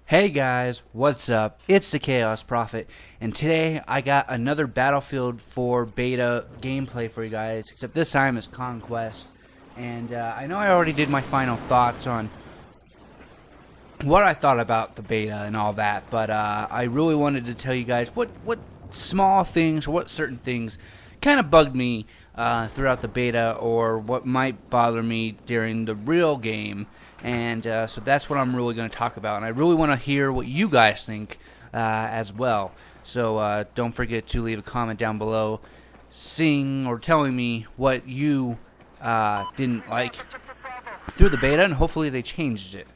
Hey guys, what's up? It's the Chaos Prophet, and today I got another Battlefield 4 Beta gameplay for you guys, except this time it's Conquest. And I know I already did my final thoughts on what I thought about the beta and all that, but I really wanted to tell you guys what small things, or what certain things kind of bugged me throughout the beta, or what might bother me during the real game. And so that's what I'm really going to talk about, and I really want to hear what you guys think as well. So don't forget to leave a comment down below seeing or telling me what you didn't like through the beta, and hopefully they changed it.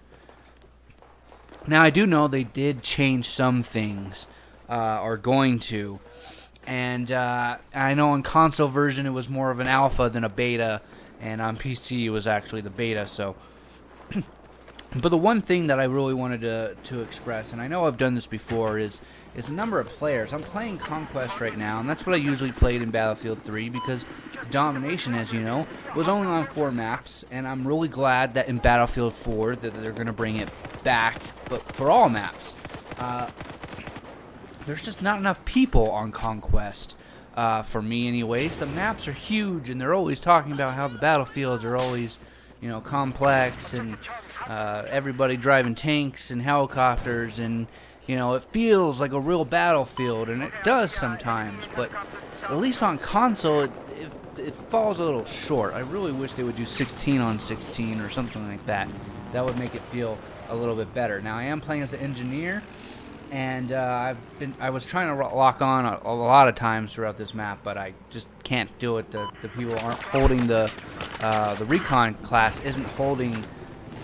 Now I do know they did change some things, or going to, and I know on console version it was more of an alpha than a beta, and on PC it was actually the beta. So but the one thing that I really wanted to express, and I know I've done this before, is the number of players. I'm playing Conquest right now, and that's what I usually played in Battlefield 3, because Domination, as you know, was only on 4 maps, and I'm really glad that in Battlefield 4 that they're going to bring it back, but for all maps. There's just not enough people on Conquest, for me anyways. The maps are huge, and they're always talking about how the battlefields are always, you know, complex, and everybody driving tanks and helicopters, and you know, it feels like a real battlefield, and it does sometimes, but at least on console it falls a little short. I really wish they would do 16 on 16 or something like that. That would make it feel a little bit better. Now I am playing as the engineer, and I was trying to lock on a lot of times throughout this map, but I just can't do it. The people aren't holding the recon class isn't holding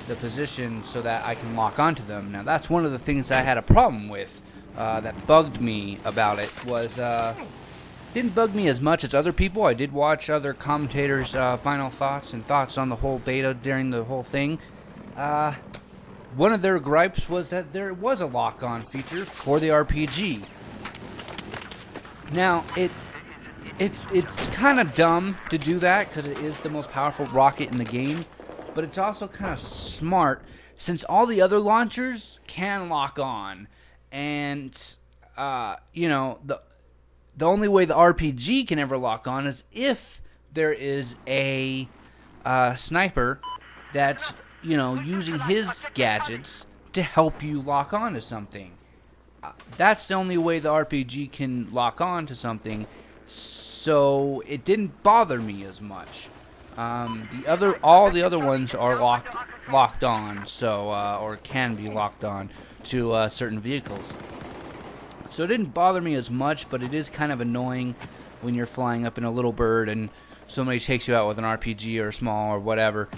the position so that I can lock onto them. Now that's one of the things I had a problem with, that bugged me about it. Was didn't bug me as much as other people. I did watch other commentators' final thoughts and thoughts on the whole beta during the whole thing. One of their gripes was that there was a lock-on feature for the RPG. Now it's kind of dumb to do that, because it is the most powerful rocket in the game, but it's also kind of smart since all the other launchers can lock on, and you know, the only way the RPG can ever lock on is if there is a sniper that's, you know, using his gadgets to help you lock on to something. That's the only way the RPG can lock on to something, so it didn't bother me as much. All the other ones are locked on, so or can be locked on to certain vehicles. So it didn't bother me as much, but it is kind of annoying when you're flying up in a little bird and somebody takes you out with an RPG or small or whatever,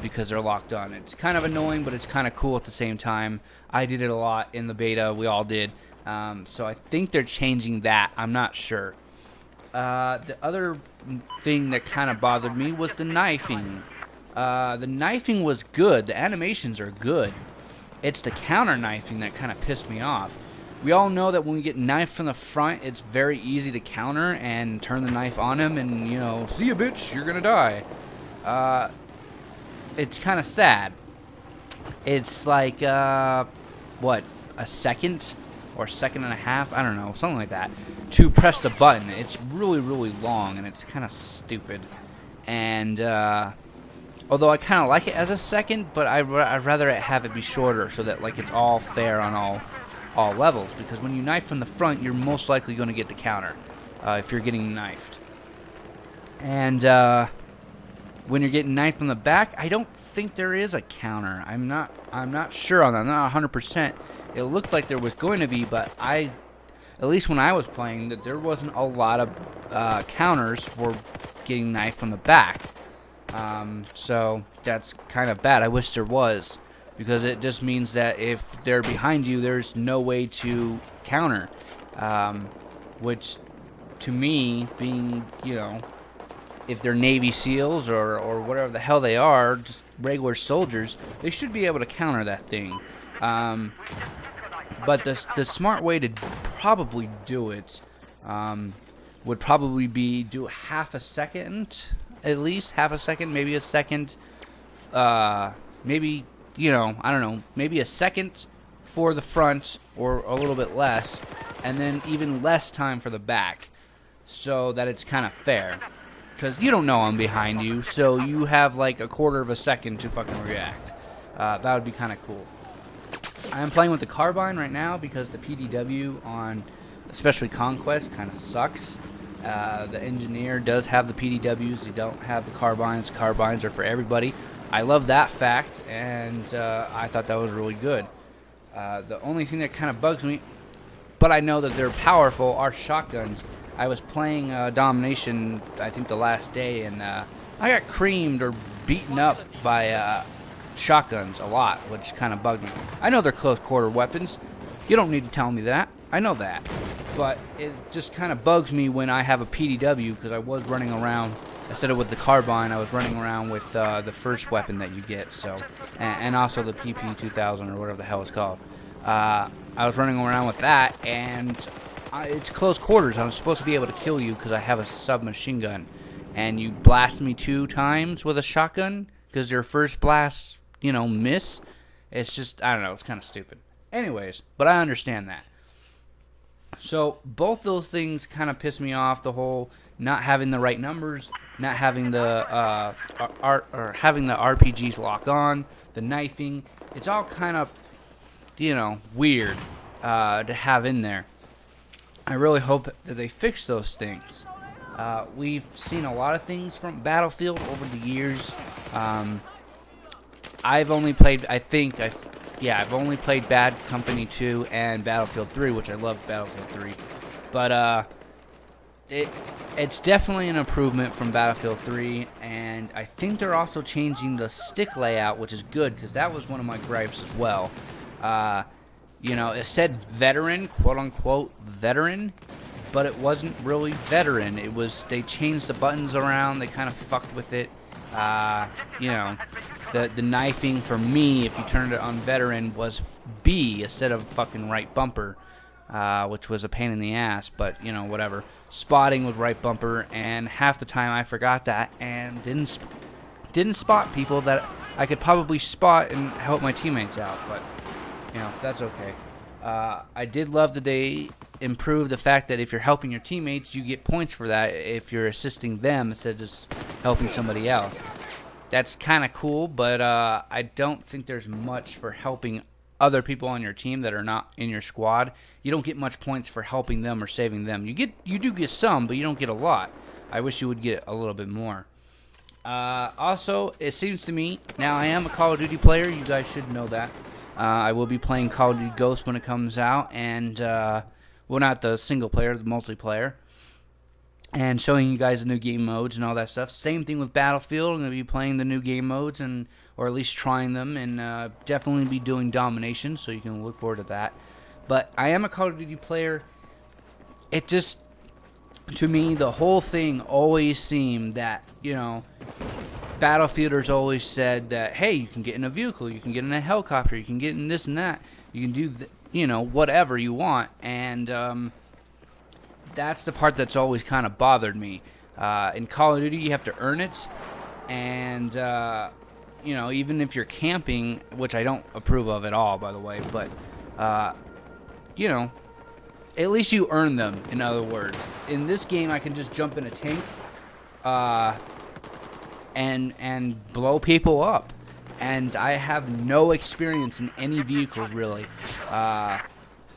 because they're locked on. It's kind of annoying, but it's kind of cool at the same time. I did it a lot in the beta. We all did. So I think they're changing that. I'm not sure. The other thing that kind of bothered me was the knifing. The knifing was good. The animations are good. It's the counter knifing that kind of pissed me off. We all know that when we get knifed from the front, it's very easy to counter and turn the knife on him and, you know, see ya, bitch, you're gonna die. It's kind of sad. It's like, what, a second or second and a half? I don't know, something like that, to press the button. It's really, really long, and it's kind of stupid. And, although I kind of like it as a second, but I'd rather have it be shorter so that, like, it's all fair on all levels, because when you knife from the front, you're most likely going to get the counter if you're getting knifed. And when you're getting knifed from the back, I don't think there is a counter. I'm not sure on that. I'm not 100%. It looked like there was going to be, but at least when I was playing, that there wasn't a lot of counters for getting knifed from the back. So that's kind of bad. I wish there was, because it just means that if they're behind you, there's no way to counter, which, to me, being, you know, if they're Navy SEALs or whatever the hell they are, just regular soldiers, they should be able to counter that thing. But the smart way to probably do it would probably be do half a second, at least half a second, maybe a second, maybe, you know, I don't know, maybe a second for the front, or a little bit less, and then even less time for the back, so that it's kind of fair. Because you don't know I'm behind you, so you have like a quarter of a second to fucking react. That would be kind of cool. I'm playing with the carbine right now because the PDW on especially Conquest kind of sucks. The engineer does have the PDWs. They don't have the carbines. Carbines are for everybody. I love that fact, and I thought that was really good. The only thing that kind of bugs me, but I know that they're powerful, are shotguns. I was playing Domination, I think the last day, and I got creamed or beaten up by shotguns a lot, which kind of bugged me. I know they're close quarter weapons. You don't need to tell me that. I know that. But it just kind of bugs me when I have a PDW, because I was running around, instead of with the carbine, I was running around with the first weapon that you get, so, and also the PP2000 or whatever the hell it's called. I was running around with that, and it's close quarters. I'm supposed to be able to kill you because I have a submachine gun, and you blast me 2 times with a shotgun because your first blast, you know, miss. It's just, I don't know, it's kind of stupid. Anyways, but I understand that. So both those things kind of piss me off. The whole not having the right numbers, not having the having the RPGs lock on, the knifing. It's all kind of, you know, weird to have in there. I really hope that they fix those things. We've seen a lot of things from Battlefield over the years. I've only played, I've only played Bad Company 2 and Battlefield 3, which I love Battlefield 3. But it's definitely an improvement from Battlefield 3, and I think they're also changing the stick layout, which is good, because that was one of my gripes as well. You know, it said veteran, quote-unquote veteran, but it wasn't really veteran. It was, they changed the buttons around, they kind of fucked with it. You know, the knifing for me, if you turned it on veteran, was B instead of fucking right bumper, which was a pain in the ass, but, you know, whatever. Spotting was right bumper, and half the time I forgot that and didn't spot people that I could probably spot and help my teammates out, but, you know, that's okay. I did love that they improved the fact that if you're helping your teammates, you get points for that if you're assisting them instead of just helping somebody else. That's kind of cool, but I don't think there's much for helping other people on your team that are not in your squad. You don't get much points for helping them or saving them. You do get some, but you don't get a lot. I wish you would get a little bit more. Also, it seems to me, now I am a Call of Duty player. You guys should know that. I will be playing Call of Duty Ghost when it comes out, and, well, not the single player, the multiplayer, and showing you guys the new game modes and all that stuff. Same thing with Battlefield. I'm going to be playing the new game modes, or at least trying them, and definitely be doing Domination, so you can look forward to that. But I am a Call of Duty player. It just, to me, the whole thing always seemed that, you know, Battlefielders always said that, hey, you can get in a vehicle, you can get in a helicopter, you can get in this and that, you can do, you know, whatever you want, and that's the part that's always kind of bothered me. In Call of Duty, you have to earn it, and, you know, even if you're camping, which I don't approve of at all, by the way, but, you know, at least you earn them, in other words. In this game, I can just jump in a tank, and blow people up, and I have no experience in any vehicles really. I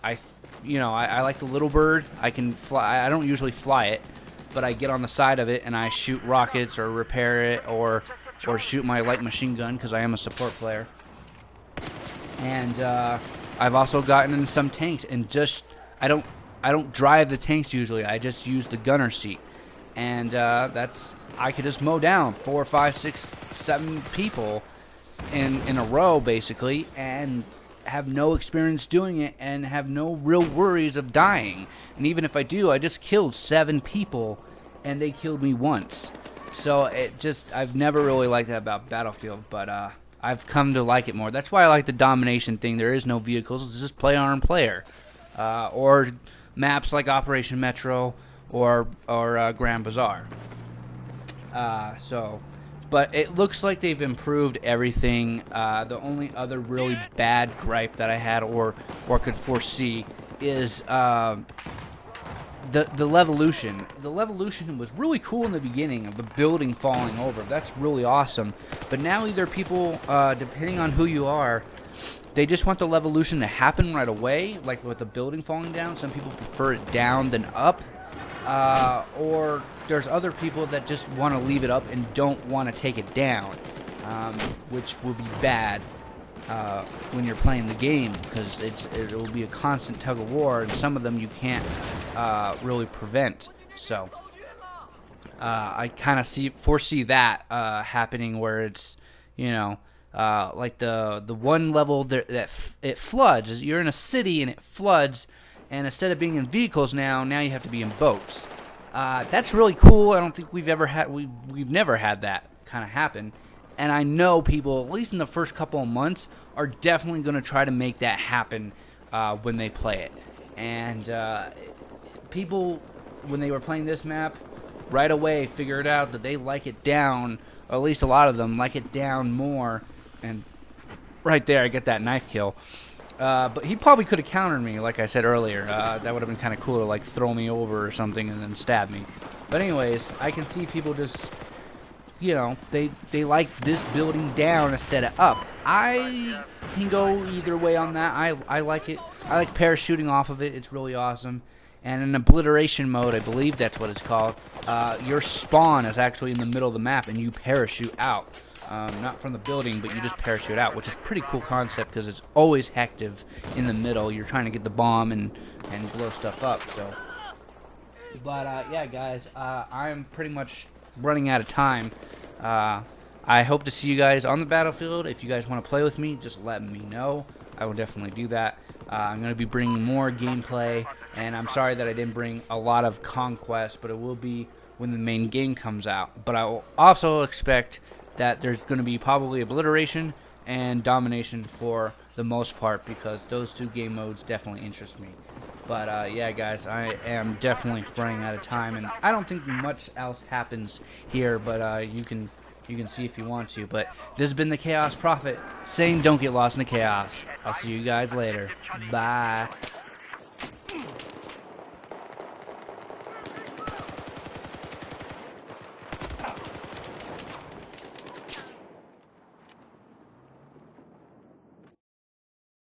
like the Little Bird. I can fly. I don't usually fly it, but I get on the side of it and I shoot rockets or repair it or shoot my light machine gun because I am a support player. And I've also gotten in some tanks and just I don't drive the tanks usually. I just use the gunner seat, and I could just mow down 4, 5, 6, 7 people in a row, basically, and have no experience doing it and have no real worries of dying. And even if I do, I just killed 7 people, and they killed me once. So I've never really liked that about Battlefield, but I've come to like it more. That's why I like the Domination thing. There is no vehicles. It's just player on player. Or maps like Operation Metro or Grand Bazaar. So But it looks like they've improved everything. The only other really bad gripe that I had or could foresee is the Levolution. The Levolution was really cool in the beginning of the building falling over. That's really awesome. But now either people, depending on who you are, they just want the Levolution to happen right away, like with the building falling down. Some people prefer it down than up. Or there's other people that just want to leave it up and don't want to take it down, which will be bad when you're playing the game, because it will be a constant tug of war, and some of them you can't really prevent. So I kind of foresee that happening, where it's, you know, like the one level that it floods. You're in a city and it floods. And instead of being in vehicles now you have to be in boats. That's really cool. I don't think we've never had that kind of happen. And I know people, at least in the first couple of months, are definitely going to try to make that happen when they play it. And people, when they were playing this map, right away figured out that they like it down, or at least a lot of them like it down more. And right there, I get that knife kill. But he probably could have countered me, like I said earlier. That would have been kind of cool to, like, throw me over or something and then stab me. But anyways, I can see people just, you know, they like this building down instead of up. I can go either way on that. I like it. I like parachuting off of it. It's really awesome. And in obliteration mode, I believe that's what it's called, your spawn is actually in the middle of the map and you parachute out. Not from the building, but you just parachute out, which is a pretty cool concept because it's always hectic in the middle. You're trying to get the bomb and blow stuff up. So, but yeah, guys, I'm pretty much running out of time. I hope to see you guys on the battlefield. If you guys want to play with me, just let me know. I will definitely do that. I'm going to be bringing more gameplay, and I'm sorry that I didn't bring a lot of conquest, but it will be when the main game comes out. But I will also expect that there's going to be probably obliteration and domination for the most part, because those two game modes definitely interest me. But yeah, guys, I am definitely running out of time, and I don't think much else happens here, but you can see if you want to. But this has been the Chaos Prophet saying, don't get lost in the chaos. I'll see you guys later. Bye.